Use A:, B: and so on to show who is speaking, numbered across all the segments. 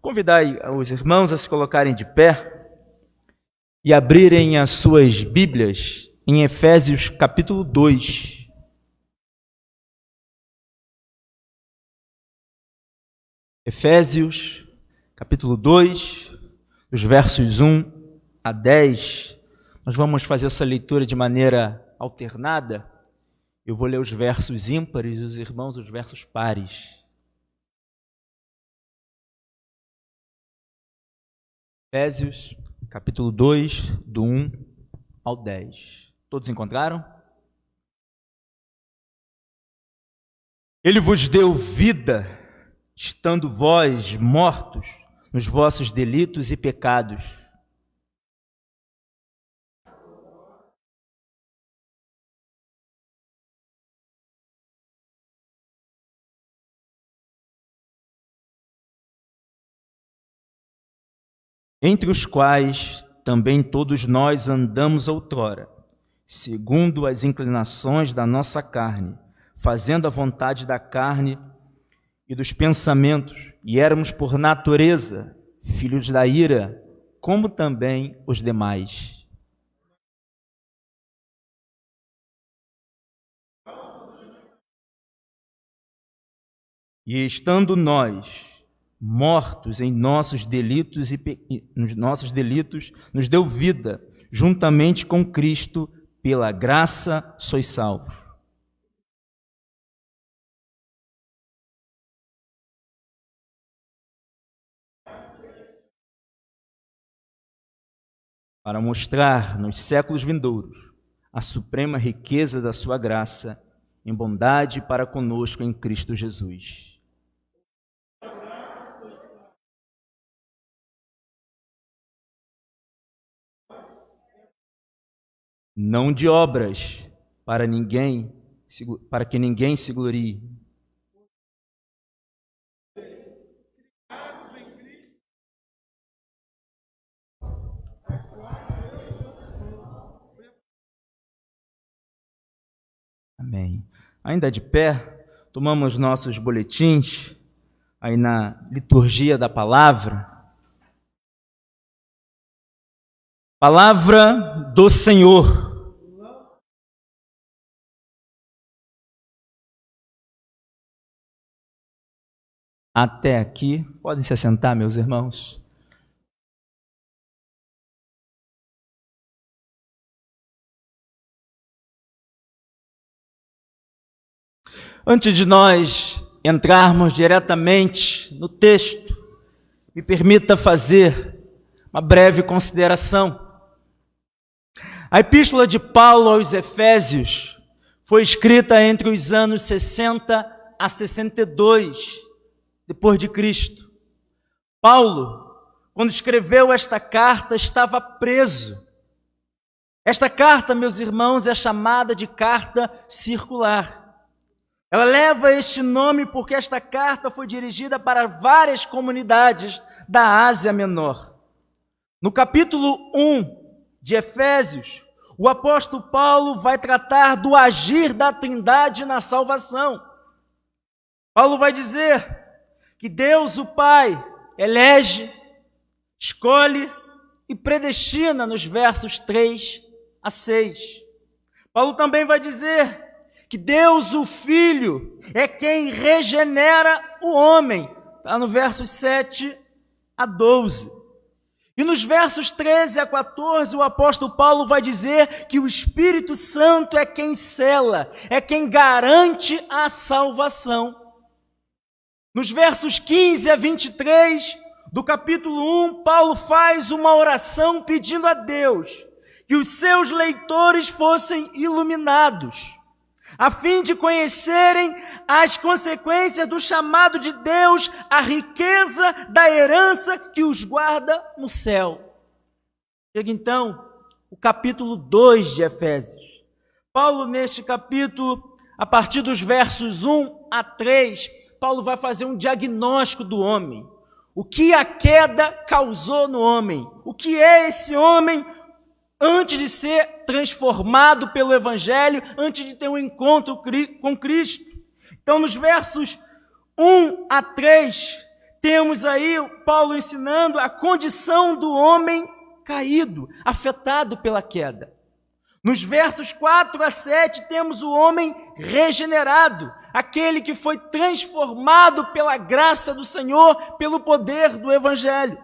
A: Convidar os irmãos a se colocarem de pé e abrirem as suas Bíblias em Efésios capítulo 2. Efésios capítulo 2, dos versos 1 a 10. Nós vamos fazer essa leitura de maneira alternada. Eu vou ler os versos ímpares e os irmãos os versos pares. Efésios, capítulo 2, do 1 ao 10. Todos encontraram? Ele vos deu vida, estando vós mortos nos vossos delitos e pecados. Entre os quais também todos nós andamos outrora, segundo as inclinações da nossa carne, fazendo a vontade da carne e dos pensamentos, e éramos por natureza filhos da ira, como também os demais. E estando nós mortos em nossos delitos nos nossos delitos, nos deu vida, juntamente com Cristo, pela graça sois salvos. Para mostrar nos séculos vindouros a suprema riqueza da sua graça, em bondade para conosco em Cristo Jesus. Não de obras, para que ninguém se glorie. Amém. Ainda de pé, tomamos nossos boletins, aí na liturgia da palavra. Palavra do Senhor. Até aqui, podem se assentar, meus irmãos. Antes de nós entrarmos diretamente no texto, me permita fazer uma breve consideração. A epístola de Paulo aos Efésios foi escrita entre os anos 60 a 62 depois de Cristo. Paulo, quando escreveu esta carta, estava preso. Esta carta, meus irmãos, é chamada de carta circular. Ela leva este nome porque esta carta foi dirigida para várias comunidades da Ásia Menor. No capítulo 1 de Efésios, o apóstolo Paulo vai tratar do agir da Trindade na salvação. Paulo vai dizer que Deus, o Pai, elege, escolhe e predestina nos versos 3 a 6. Paulo também vai dizer que Deus, o Filho, é quem regenera o homem. Está no versos 7 a 12. E nos versos 13 a 14, o apóstolo Paulo vai dizer que o Espírito Santo é quem sela, é quem garante a salvação. Nos versos 15 a 23 do capítulo 1, Paulo faz uma oração pedindo a Deus que os seus leitores fossem iluminados, a fim de conhecerem as consequências do chamado de Deus, a riqueza da herança que os guarda no céu. Chega então o capítulo 2 de Efésios. Paulo, neste capítulo, a partir dos versos 1 a 3, Paulo vai fazer um diagnóstico do homem. O que a queda causou no homem? O que é esse homem antes de ser transformado pelo Evangelho, antes de ter um encontro com Cristo? Então, nos versos 1 a 3, temos aí Paulo ensinando a condição do homem caído, afetado pela queda. Nos versos 4 a 7 temos o homem regenerado, aquele que foi transformado pela graça do Senhor, pelo poder do Evangelho.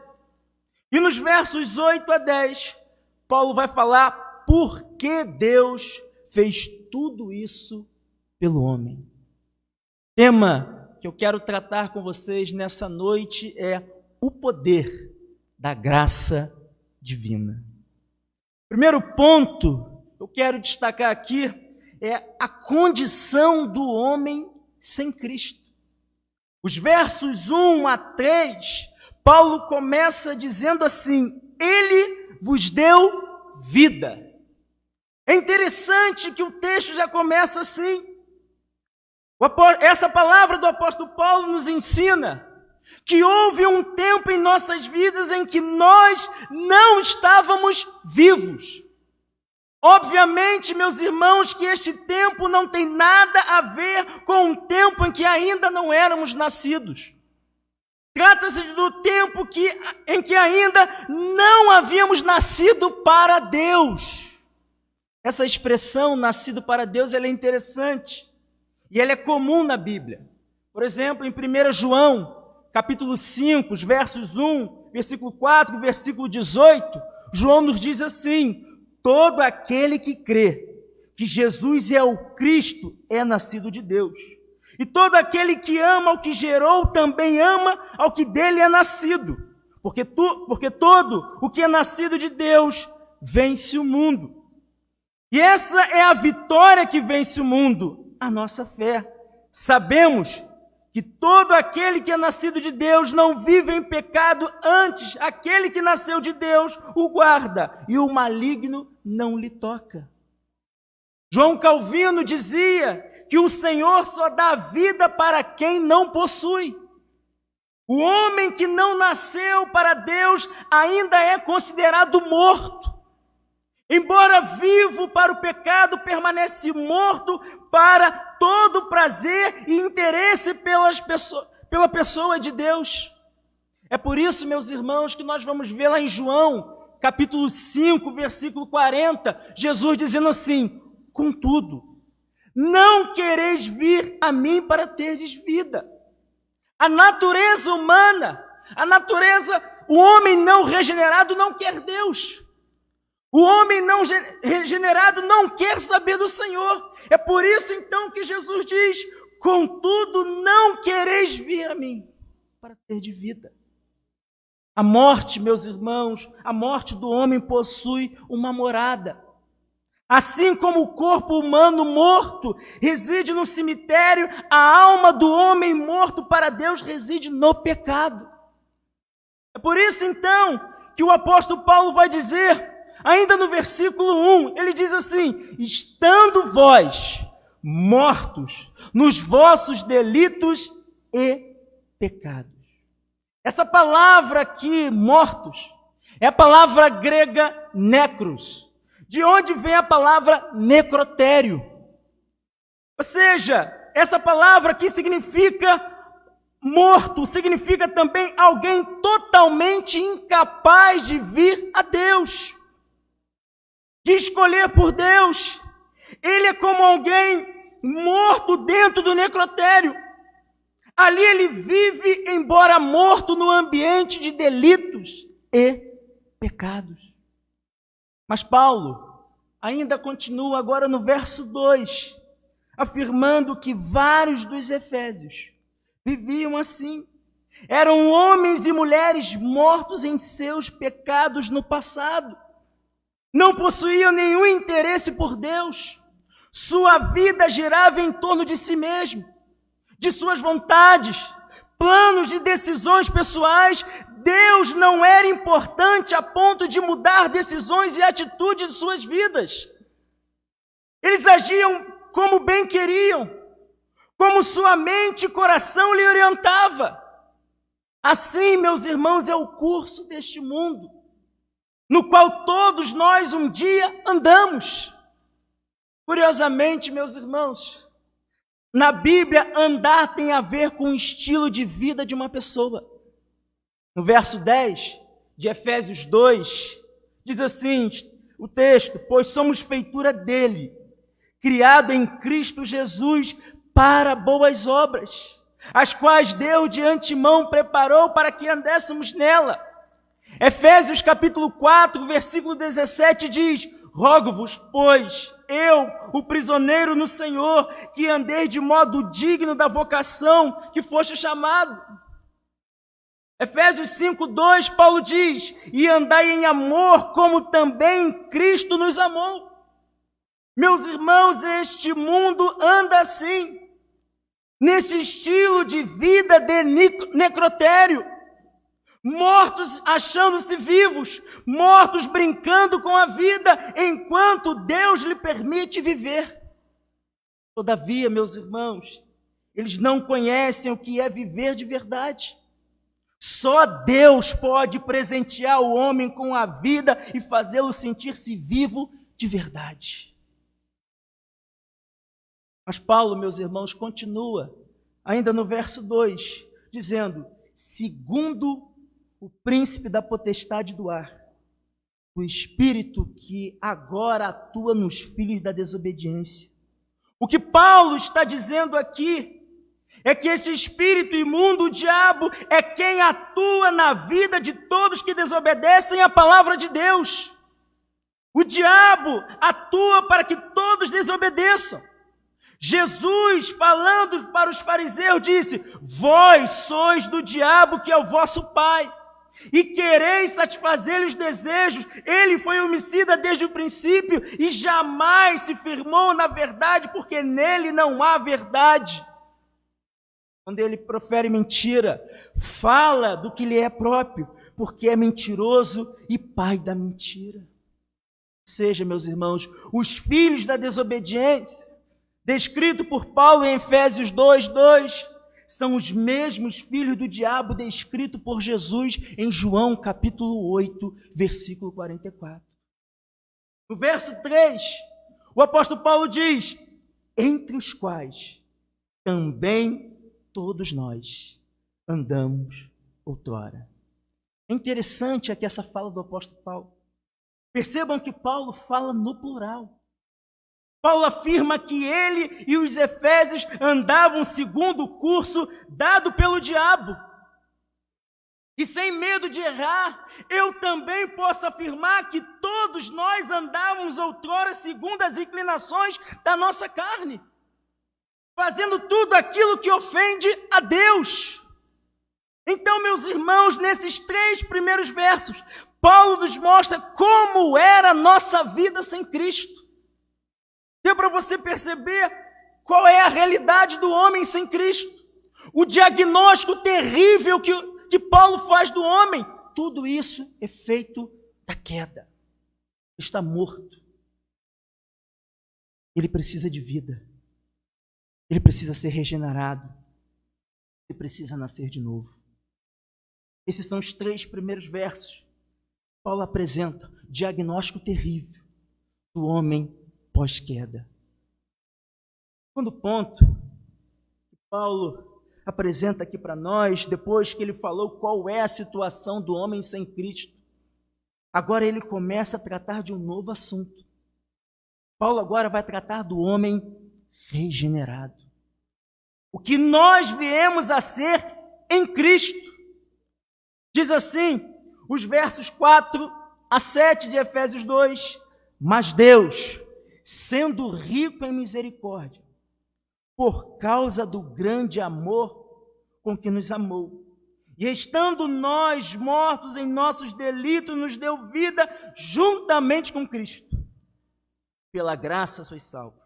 A: E nos versos 8 a 10, Paulo vai falar por que Deus fez tudo isso pelo homem. O tema que eu quero tratar com vocês nessa noite é o poder da graça divina. Primeiro ponto que eu quero destacar aqui é a condição do homem sem Cristo. Os versos 1 a 3, Paulo começa dizendo assim: Ele vos deu vida. É interessante que o texto já começa assim. Essa palavra do apóstolo Paulo nos ensina que houve um tempo em nossas vidas em que nós não estávamos vivos. Obviamente, meus irmãos, que este tempo não tem nada a ver com o tempo em que ainda não éramos nascidos. Trata-se do tempo em que ainda não havíamos nascido para Deus. Essa expressão, nascido para Deus, ela é interessante e ela é comum na Bíblia. Por exemplo, em 1 João, capítulo 5, os versos 1, versículo 4, versículo 18, João nos diz assim: todo aquele que crê que Jesus é o Cristo é nascido de Deus. E todo aquele que ama ao que gerou também ama ao que dele é nascido. Porque todo o que é nascido de Deus vence o mundo. E essa é a vitória que vence o mundo, a nossa fé. Sabemos que todo aquele que é nascido de Deus não vive em pecado, antes aquele que nasceu de Deus o guarda, e o maligno não lhe toca. João Calvino dizia que o Senhor só dá vida para quem não possui. O homem que não nasceu para Deus ainda é considerado morto. Embora vivo para o pecado, permanece morto para todo prazer e interesse pela pessoa de Deus. É por isso, meus irmãos, que nós vamos ver lá em João, capítulo 5, versículo 40, Jesus dizendo assim: contudo, não quereis vir a mim para terdes vida. A natureza humana, o homem não regenerado não quer Deus. O homem não regenerado não quer saber do Senhor. É por isso então que Jesus diz: contudo, não quereis vir a mim para ter de vida. A morte, meus irmãos, a morte do homem possui uma morada. Assim como o corpo humano morto reside no cemitério, a alma do homem morto para Deus reside no pecado. É por isso então que o apóstolo Paulo vai dizer, ainda no versículo 1, ele diz assim: estando vós mortos nos vossos delitos e pecados. Essa palavra aqui, mortos, é a palavra grega necros, de onde vem a palavra necrotério. Ou seja, essa palavra aqui significa morto, significa também alguém totalmente incapaz de vir a Deus, de escolher por Deus. Ele é como alguém morto dentro do necrotério. Ali ele vive, embora morto, no ambiente de delitos e pecados. Mas Paulo ainda continua agora no verso 2, afirmando que vários dos efésios viviam assim. Eram homens e mulheres mortos em seus pecados no passado. Não possuíam nenhum interesse por Deus. Sua vida girava em torno de si mesmo, de suas vontades, planos e decisões pessoais. Deus não era importante a ponto de mudar decisões e atitudes de suas vidas. Eles agiam como bem queriam, como sua mente e coração lhe orientava. Assim, meus irmãos, é o curso deste mundo, no qual todos nós um dia andamos. Curiosamente, meus irmãos, na Bíblia, andar tem a ver com o estilo de vida de uma pessoa. No verso 10 de Efésios 2, diz assim o texto: pois somos feitura dele, criado em Cristo Jesus para boas obras, as quais Deus de antemão preparou para que andéssemos nela. Efésios capítulo 4, versículo 17 diz: rogo-vos, pois, eu, o prisioneiro no Senhor, que andei de modo digno da vocação que foste chamado. Efésios 5, 2, Paulo diz: e andai em amor, como também Cristo nos amou. Meus irmãos, este mundo anda assim, nesse estilo de vida de necrotério. Mortos achando-se vivos, mortos brincando com a vida, enquanto Deus lhe permite viver. Todavia, meus irmãos, eles não conhecem o que é viver de verdade. Só Deus pode presentear o homem com a vida e fazê-lo sentir-se vivo de verdade. Mas Paulo, meus irmãos, continua, ainda no verso 2, dizendo: segundo o príncipe da potestade do ar, o espírito que agora atua nos filhos da desobediência. O que Paulo está dizendo aqui é que esse espírito imundo, o diabo, é quem atua na vida de todos que desobedecem à palavra de Deus. O diabo atua para que todos desobedeçam. Jesus, falando para os fariseus, disse: vós sois do diabo, que é o vosso pai, e quereis satisfazer-lhe os desejos. Ele foi homicida desde o princípio e jamais se firmou na verdade, porque nele não há verdade. Quando ele profere mentira, fala do que lhe é próprio, porque é mentiroso e pai da mentira. Ou seja, meus irmãos, os filhos da desobediência, descrito por Paulo em Efésios 2:2, são os mesmos filhos do diabo descrito por Jesus em João capítulo 8, versículo 44. No verso 3, o apóstolo Paulo diz: entre os quais também todos nós andamos outrora. É interessante aqui essa fala do apóstolo Paulo. Percebam que Paulo fala no plural. Paulo afirma que ele e os efésios andavam segundo o curso dado pelo diabo. E sem medo de errar, eu também posso afirmar que todos nós andávamos outrora segundo as inclinações da nossa carne, fazendo tudo aquilo que ofende a Deus. Então, meus irmãos, nesses 3 primeiros versos, Paulo nos mostra como era a nossa vida sem Cristo. Deu para você perceber qual é a realidade do homem sem Cristo? O diagnóstico terrível que Paulo faz do homem. Tudo isso é feito da queda. Está morto. Ele precisa de vida. Ele precisa ser regenerado. Ele precisa nascer de novo. Esses são os 3 primeiros versos. Paulo apresenta o diagnóstico terrível do homem pós-queda. Segundo ponto que Paulo apresenta aqui para nós, depois que ele falou qual é a situação do homem sem Cristo, agora ele começa a tratar de um novo assunto. Paulo agora vai tratar do homem regenerado. O que nós viemos a ser em Cristo. Diz assim, os versos 4 a 7 de Efésios 2, mas Deus, sendo rico em misericórdia, por causa do grande amor com que nos amou, e estando nós mortos em nossos delitos, nos deu vida juntamente com Cristo. Pela graça sois salvos.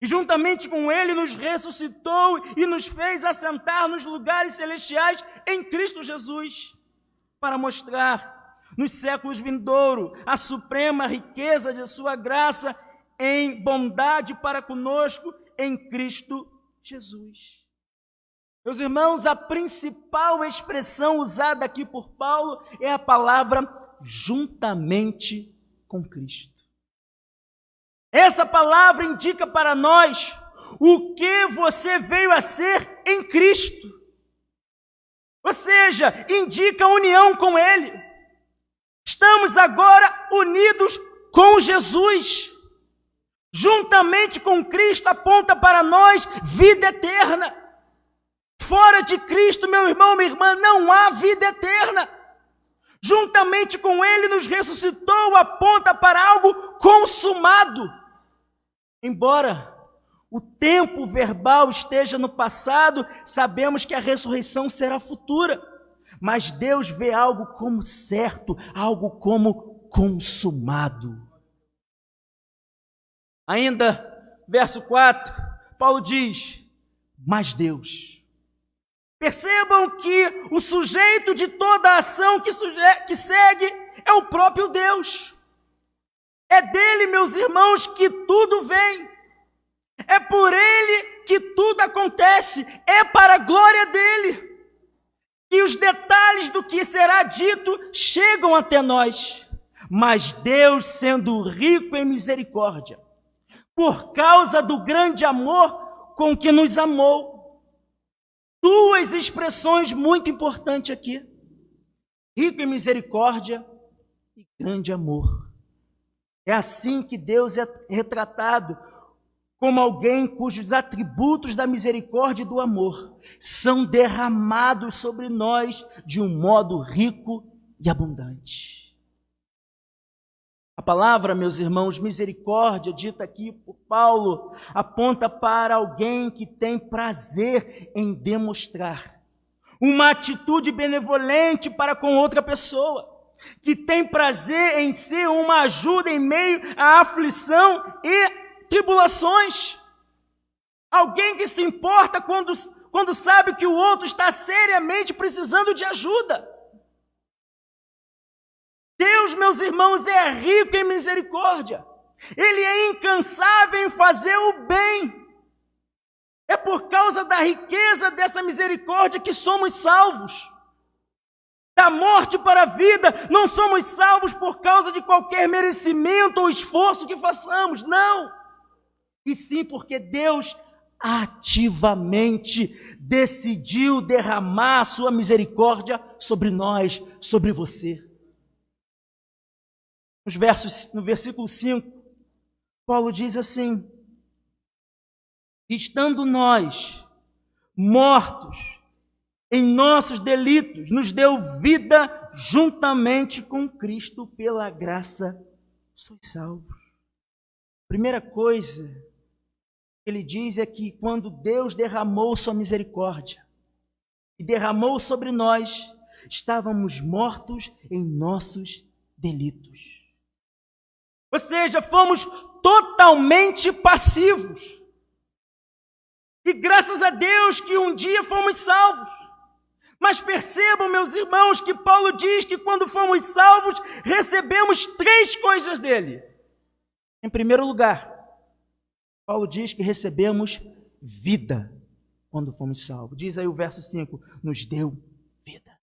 A: E juntamente com Ele nos ressuscitou e nos fez assentar nos lugares celestiais em Cristo Jesus, para mostrar nos séculos vindouros a suprema riqueza de sua graça em bondade para conosco em Cristo Jesus. Meus irmãos, a principal expressão usada aqui por Paulo é a palavra juntamente com Cristo. Essa palavra indica para nós o que você veio a ser em Cristo. Ou seja, indica união com Ele. Estamos agora unidos com Jesus. Juntamente com Cristo aponta para nós vida eterna. Fora de Cristo, meu irmão, minha irmã, não há vida eterna. Juntamente com Ele nos ressuscitou, aponta para algo consumado. Embora o tempo verbal esteja no passado, sabemos que a ressurreição será futura. Mas Deus vê algo como certo, algo como consumado. Ainda, verso 4, Paulo diz, mas Deus. Percebam que o sujeito de toda a ação que segue é o próprio Deus. É dele, meus irmãos, que tudo vem. É por ele que tudo acontece. É para a glória dele. E os detalhes do que será dito chegam até nós. Mas Deus, sendo rico em misericórdia, por causa do grande amor com que nos amou. Duas expressões muito importantes aqui. Rico em misericórdia e grande amor. É assim que Deus é retratado, como alguém cujos atributos da misericórdia e do amor são derramados sobre nós de um modo rico e abundante. A palavra, meus irmãos, misericórdia, dita aqui por Paulo, aponta para alguém que tem prazer em demonstrar uma atitude benevolente para com outra pessoa, que tem prazer em ser uma ajuda em meio à aflição e tribulações. Alguém que se importa quando sabe que o outro está seriamente precisando de ajuda. Deus, meus irmãos, é rico em misericórdia. Ele é incansável em fazer o bem. É por causa da riqueza dessa misericórdia que somos salvos. Da morte para a vida, não somos salvos por causa de qualquer merecimento ou esforço que façamos, não. E sim porque Deus ativamente decidiu derramar a sua misericórdia sobre nós, sobre você. No versículo 5, Paulo diz assim: estando nós mortos em nossos delitos, nos deu vida juntamente com Cristo, pela graça sois salvos. Primeira coisa que ele diz é que quando Deus derramou sua misericórdia e derramou sobre nós, estávamos mortos em nossos delitos. Ou seja, fomos totalmente passivos. E graças a Deus que um dia fomos salvos. Mas percebam, meus irmãos, que Paulo diz que quando fomos salvos, recebemos três coisas dele. Em primeiro lugar, Paulo diz que recebemos vida quando fomos salvos. Diz aí o verso 5, nos deu vida.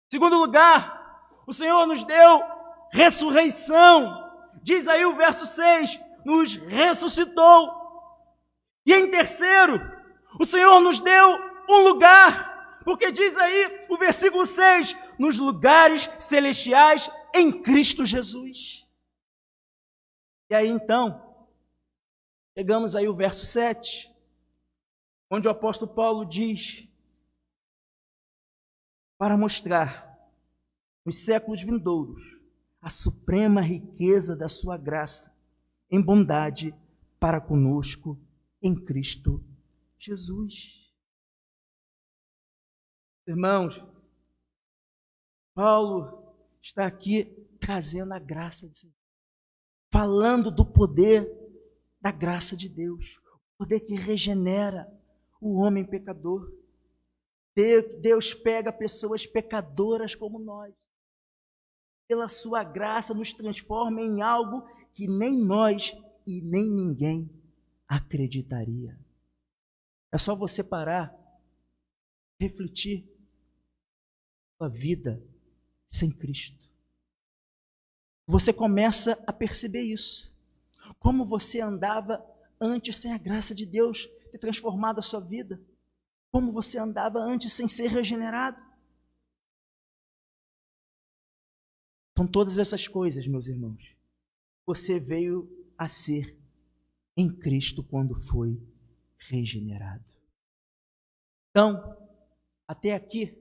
A: Em segundo lugar, o Senhor nos deu ressurreição. Diz aí o verso 6, nos ressuscitou. E em terceiro, o Senhor nos deu um lugar, porque diz aí o versículo 6, nos lugares celestiais em Cristo Jesus. E aí então, chegamos aí o verso 7, onde o apóstolo Paulo diz, para mostrar nos séculos vindouros a suprema riqueza da sua graça em bondade para conosco em Cristo Jesus. Irmãos, Paulo está aqui trazendo a graça de Deus, falando do poder da graça de Deus, o poder que regenera o homem pecador. Deus pega pessoas pecadoras como nós, pela sua graça nos transforma em algo que nem nós e nem ninguém acreditaria. É só você parar, refletir a vida sem Cristo. Você começa a perceber isso. Como você andava antes sem a graça de Deus ter transformado a sua vida. como você andava antes sem ser regenerado. São todas essas coisas, meus irmãos. Você veio a ser em Cristo quando foi regenerado. Então, até aqui,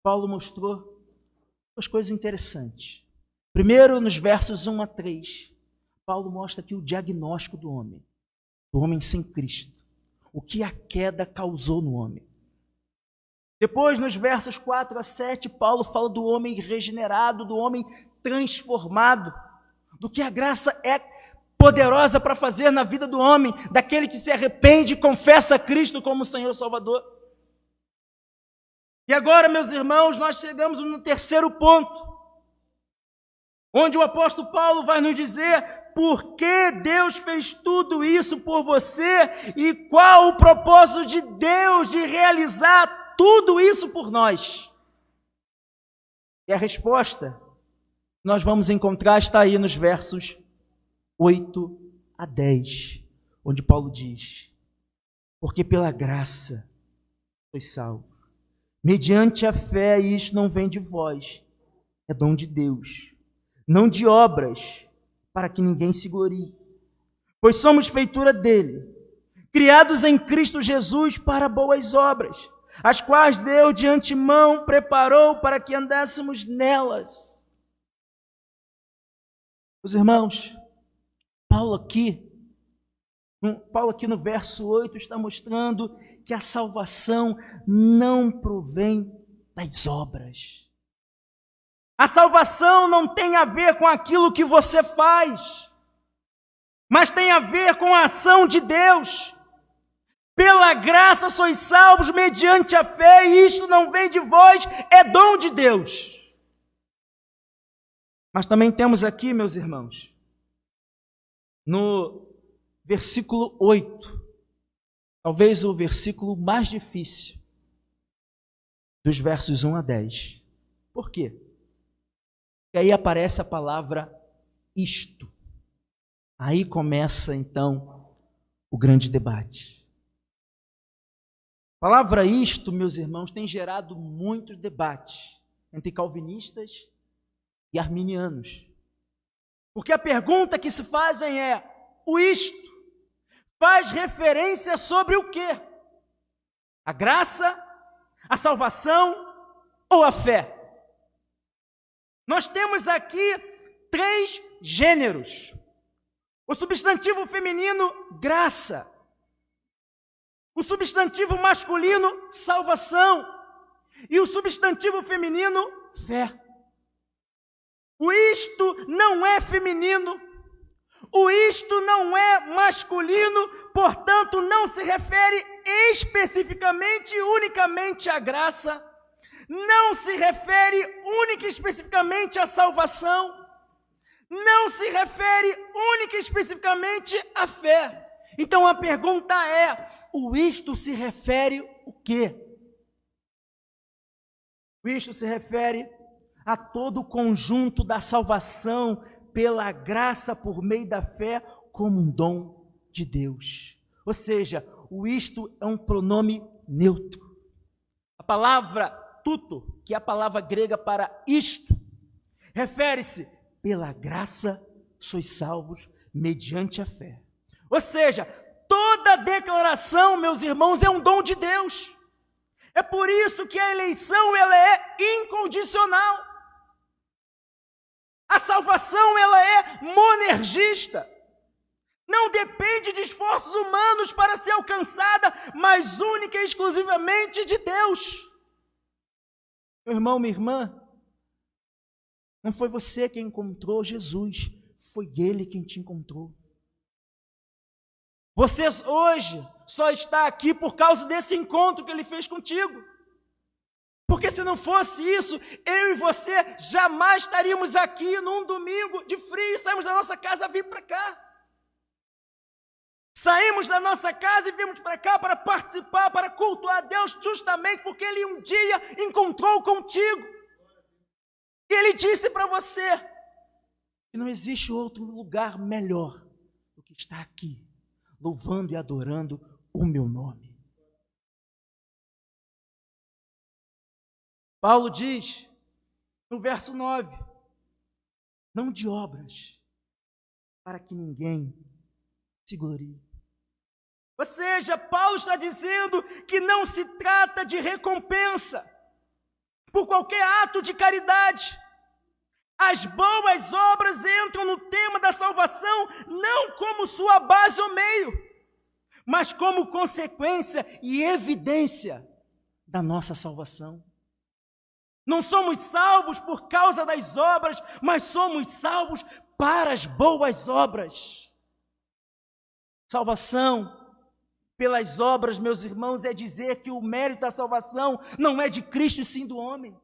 A: Paulo mostrou duas coisas interessantes. Primeiro, nos versos 1 a 3, Paulo mostra aqui o diagnóstico do homem sem Cristo. O que a queda causou no homem. Depois, nos versos 4 a 7, Paulo fala do homem regenerado, do homem transformado, do que a graça é poderosa para fazer na vida do homem, daquele que se arrepende e confessa a Cristo como Senhor Salvador. E agora, meus irmãos, nós chegamos no terceiro ponto, onde o apóstolo Paulo vai nos dizer por que Deus fez tudo isso por você e qual o propósito de Deus de realizar tudo isso por nós. E a resposta nós vamos encontrar está aí nos versos 8 a 10, onde Paulo diz: porque pela graça sois salvos, mediante a fé, e isto não vem de vós, é dom de Deus, não de obras, para que ninguém se glorie. Pois somos feitura dele, criados em Cristo Jesus para boas obras, as quais Deus de antemão preparou para que andássemos nelas. Meus irmãos, Paulo aqui no verso 8 está mostrando que a salvação não provém das obras. A salvação não tem a ver com aquilo que você faz, mas tem a ver com a ação de Deus. Pela graça sois salvos mediante a fé, e isto não vem de vós, é dom de Deus. Mas também temos aqui, meus irmãos, no versículo 8, talvez o versículo mais difícil, dos versos 1 a 10. Por quê? Porque aí aparece a palavra isto. Aí começa, então, o grande debate. A palavra isto, meus irmãos, tem gerado muitos debates entre calvinistas e arminianos. Porque a pergunta que se fazem é: o isto faz referência sobre o quê? A graça, a salvação ou a fé? Nós temos aqui 3 gêneros. O substantivo feminino, graça. O substantivo masculino, salvação. E o substantivo feminino, fé. O isto não é feminino. O isto não é masculino, portanto, não se refere especificamente e unicamente à graça. Não se refere única e especificamente à salvação. Não se refere única e especificamente à fé. Então a pergunta é: o isto se refere o quê? O isto se refere a todo o conjunto da salvação pela graça por meio da fé como um dom de Deus. Ou seja, o isto é um pronome neutro. A palavra tuto, que é a palavra grega para isto, refere-se pela graça sois salvos mediante a fé. Ou seja, toda declaração, meus irmãos, é um dom de Deus. É por isso que a eleição ela é incondicional. A salvação ela é monergista. Não depende de esforços humanos para ser alcançada, mas única e exclusivamente de Deus. Meu irmão, minha irmã, não foi você quem encontrou Jesus, foi Ele quem te encontrou. Você hoje só está aqui por causa desse encontro que Ele fez contigo. Porque se não fosse isso, eu e você jamais estaríamos aqui num domingo de frio, saímos da nossa casa a vir para cá. Saímos da nossa casa e viemos para cá para participar, para cultuar a Deus, justamente porque Ele um dia encontrou contigo. E Ele disse para você que não existe outro lugar melhor do que estar aqui, louvando e adorando o meu nome. Paulo diz, no verso 9, não de obras, para que ninguém se glorie. Ou seja, Paulo está dizendo que não se trata de recompensa por qualquer ato de caridade. As boas obras entram no tema da salvação não como sua base ou meio, mas como consequência e evidência da nossa salvação. Não somos salvos por causa das obras, mas somos salvos para as boas obras. Salvação pelas obras, meus irmãos, é dizer que o mérito da salvação não é de Cristo e sim do homem.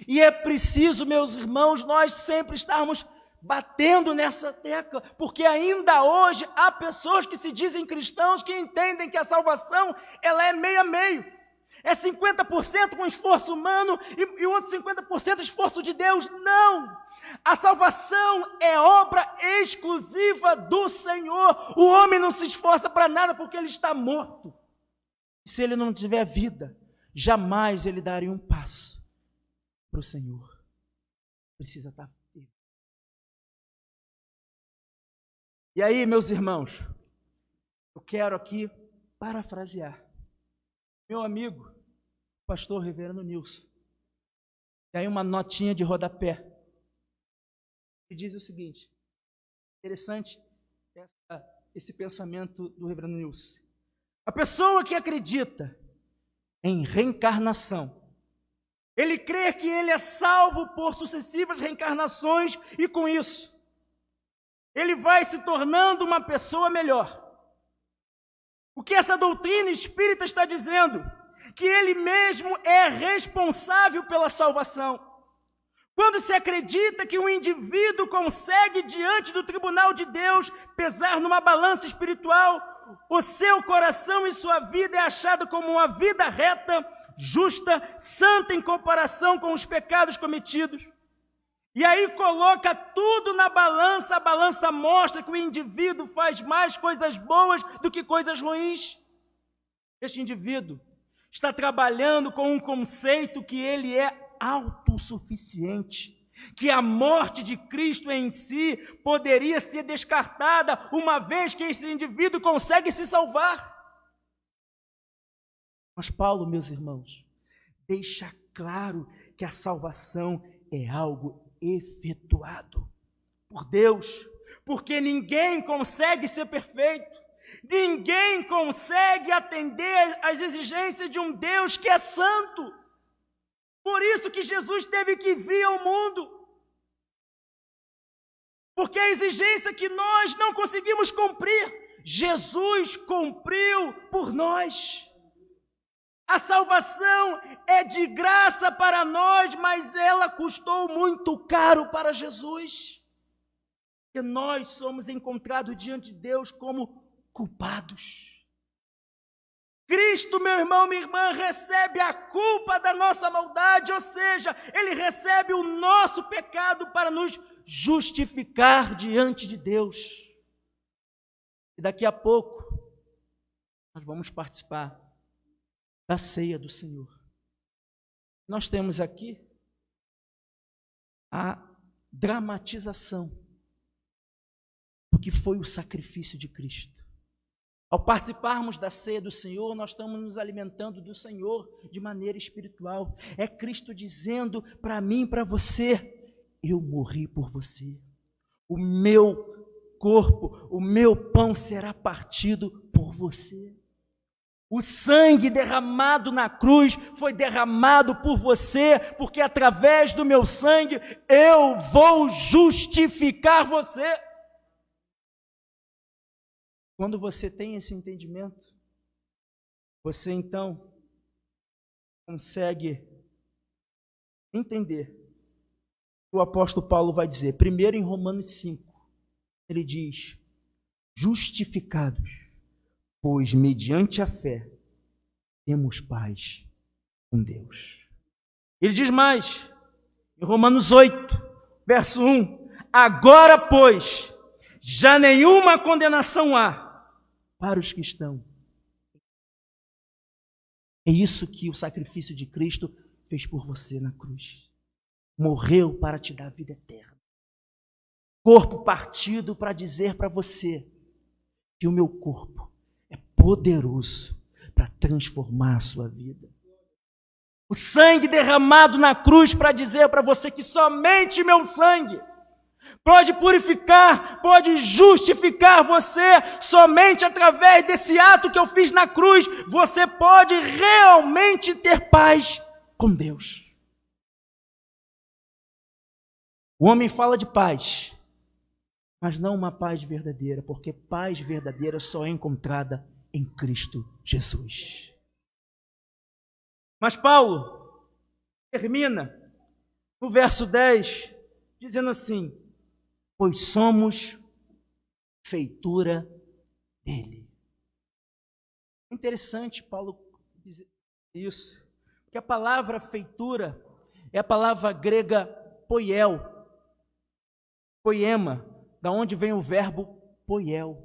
A: E é preciso, meus irmãos, nós sempre estarmos batendo nessa tecla, porque ainda hoje há pessoas que se dizem cristãos que entendem que a salvação ela é meio a meio. É 50% com esforço humano e o outro 50% esforço de Deus. Não! A salvação é obra exclusiva do Senhor. O homem não se esforça para nada porque ele está morto. Se ele não tiver vida, jamais ele daria um passo para o Senhor. Precisa estar vivo. E aí, meus irmãos, eu quero aqui parafrasear meu amigo, pastor reverendo Nilson. E aí uma notinha de rodapé. Ele diz o seguinte, interessante esse pensamento do reverendo Nilson. A pessoa que acredita em reencarnação, ele crê que ele é salvo por sucessivas reencarnações e com isso, ele vai se tornando uma pessoa melhor. O que essa doutrina espírita está dizendo? Que ele mesmo é responsável pela salvação. Quando se acredita que um indivíduo consegue, diante do tribunal de Deus, pesar numa balança espiritual, o seu coração e sua vida é achado como uma vida reta, justa, santa em comparação com os pecados cometidos. E aí coloca tudo na balança, a balança mostra que o indivíduo faz mais coisas boas do que coisas ruins. Este indivíduo está trabalhando com um conceito que ele é autossuficiente, que a morte de Cristo em si poderia ser descartada, uma vez que esse indivíduo consegue se salvar. Mas Paulo, meus irmãos, deixa claro que a salvação é algo efetuado por Deus, porque ninguém consegue ser perfeito, ninguém consegue atender às exigências de um Deus que é santo. Por isso que Jesus teve que vir ao mundo, porque a exigência que nós não conseguimos cumprir, Jesus cumpriu por nós. A salvação é de graça para nós, mas ela custou muito caro para Jesus. E nós somos encontrados diante de Deus como culpados. Cristo, meu irmão, minha irmã, recebe a culpa da nossa maldade, ou seja, Ele recebe o nosso pecado para nos justificar diante de Deus. E daqui a pouco, nós vamos participar da ceia do Senhor. Nós temos aqui a dramatização do que foi o sacrifício de Cristo. Ao participarmos da ceia do Senhor, nós estamos nos alimentando do Senhor de maneira espiritual. É Cristo dizendo para mim e para você, eu morri por você. O meu corpo, o meu pão será partido por você. O sangue derramado na cruz foi derramado por você, porque através do meu sangue eu vou justificar você. Quando você tem esse entendimento, você então consegue entender o apóstolo Paulo vai dizer. Primeiro em Romanos 5, ele diz, justificados, pois mediante a fé temos paz com Deus. Ele diz mais, em Romanos 8, verso 1, agora, pois, já nenhuma condenação há para os que estão. É isso que o sacrifício de Cristo fez por você na cruz. Morreu para te dar vida eterna. Corpo partido para dizer para você que o meu corpo é poderoso para transformar a sua vida. O sangue derramado na cruz para dizer para você que somente meu sangue pode purificar, pode justificar você. Somente através desse ato que eu fiz na cruz, você pode realmente ter paz com Deus. O homem fala de paz, mas não uma paz verdadeira, porque paz verdadeira só é encontrada em Cristo Jesus. Mas Paulo termina no verso 10, dizendo assim: pois somos feitura dele. É interessante Paulo dizer isso, porque a palavra feitura é a palavra grega poema, da onde vem o verbo poiel.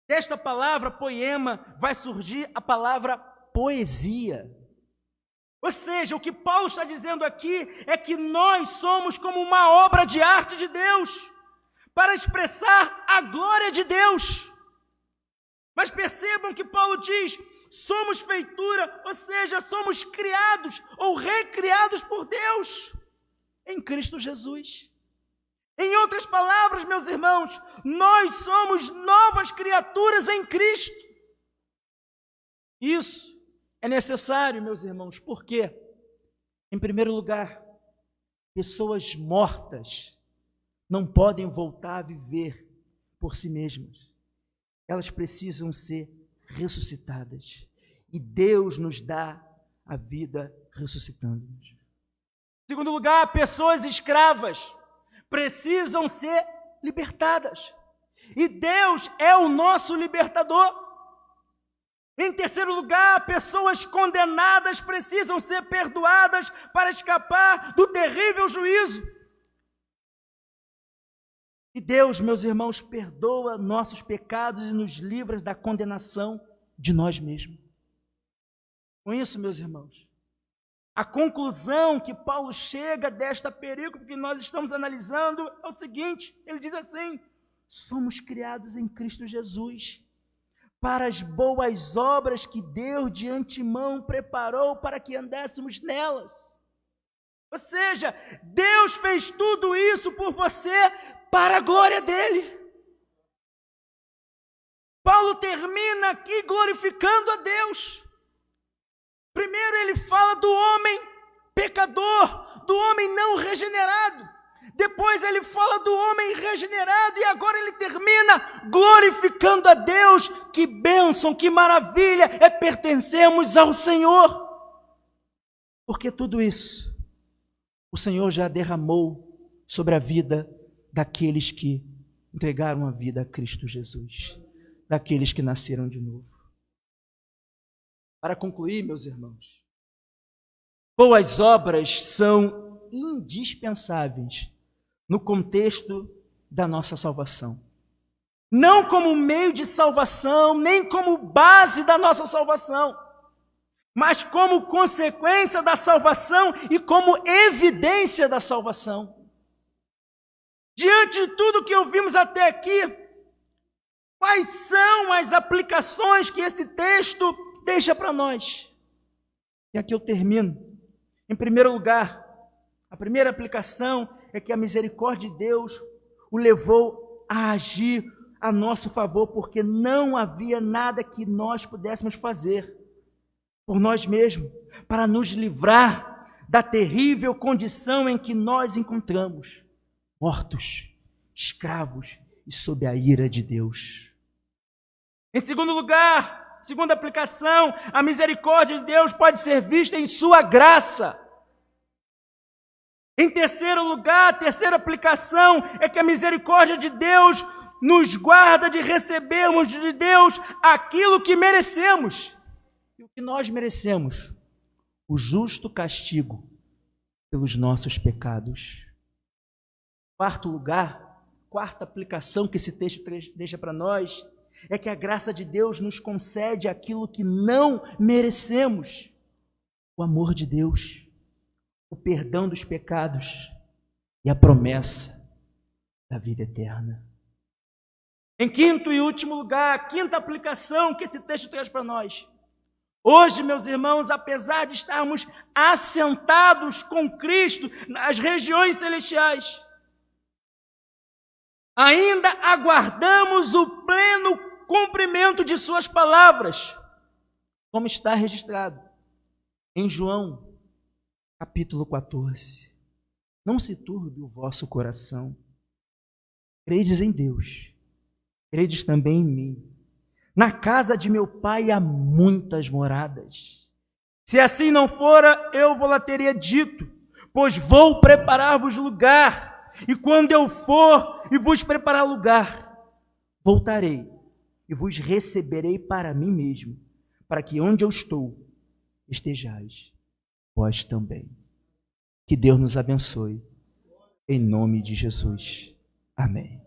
A: Desta palavra poema vai surgir a palavra poesia. Ou seja, o que Paulo está dizendo aqui é que nós somos como uma obra de arte de Deus, para expressar a glória de Deus. Mas percebam que Paulo diz, somos feitura, ou seja, somos criados ou recriados por Deus em Cristo Jesus. Em outras palavras, meus irmãos, nós somos novas criaturas em Cristo. Isso é necessário, meus irmãos, porque, em primeiro lugar, pessoas mortas não podem voltar a viver por si mesmas. Elas precisam ser ressuscitadas. E Deus nos dá a vida ressuscitando-nos. Em segundo lugar, pessoas escravas precisam ser libertadas. E Deus é o nosso libertador. Em terceiro lugar, pessoas condenadas precisam ser perdoadas para escapar do terrível juízo. E Deus, meus irmãos, perdoa nossos pecados e nos livra da condenação de nós mesmos. Com isso, meus irmãos, a conclusão que Paulo chega desta perícope que nós estamos analisando é o seguinte, ele diz assim: somos criados em Cristo Jesus para as boas obras que Deus de antemão preparou para que andássemos nelas. Ou seja, Deus fez tudo isso por você para a glória dele. Paulo termina aqui glorificando a Deus. Primeiro ele fala do homem pecador, do homem não regenerado. Depois ele fala do homem regenerado e agora ele termina glorificando a Deus. Que bênção, que maravilha é pertencermos ao Senhor. Porque tudo isso o Senhor já derramou sobre a vida daqueles que entregaram a vida a Cristo Jesus, daqueles que nasceram de novo. Para concluir, meus irmãos, boas obras são indispensáveis no contexto da nossa salvação. Não como meio de salvação, nem como base da nossa salvação, mas como consequência da salvação e como evidência da salvação. Diante de tudo que ouvimos até aqui, quais são as aplicações que esse texto deixa para nós? E aqui eu termino. Em primeiro lugar, a primeira aplicação é que a misericórdia de Deus o levou a agir a nosso favor, porque não havia nada que nós pudéssemos fazer por nós mesmos para nos livrar da terrível condição em que nós encontramos, mortos, escravos e sob a ira de Deus. Em segundo lugar, segunda aplicação, a misericórdia de Deus pode ser vista em sua graça. Em terceiro lugar, a terceira aplicação é que a misericórdia de Deus nos guarda de recebermos de Deus aquilo que merecemos. E o que nós merecemos? O justo castigo pelos nossos pecados. Quarto lugar, quarta aplicação que esse texto deixa para nós, é que a graça de Deus nos concede aquilo que não merecemos. o amor de Deus, o perdão dos pecados e a promessa da vida eterna. Em quinto e último lugar, a quinta aplicação que esse texto traz para nós. Hoje, meus irmãos, apesar de estarmos assentados com Cristo nas regiões celestiais, ainda aguardamos o pleno cumprimento de suas palavras, como está registrado em João, capítulo 14. Não se turbe o vosso coração. Credes em Deus, credes também em mim. Na casa de meu Pai há muitas moradas. Se assim não fora, eu vou lá teria dito, pois vou preparar-vos lugar. E quando eu for e vos preparar lugar, voltarei e vos receberei para mim mesmo, para que onde eu estou, estejais vós também. Que Deus nos abençoe. Em nome de Jesus. Amém.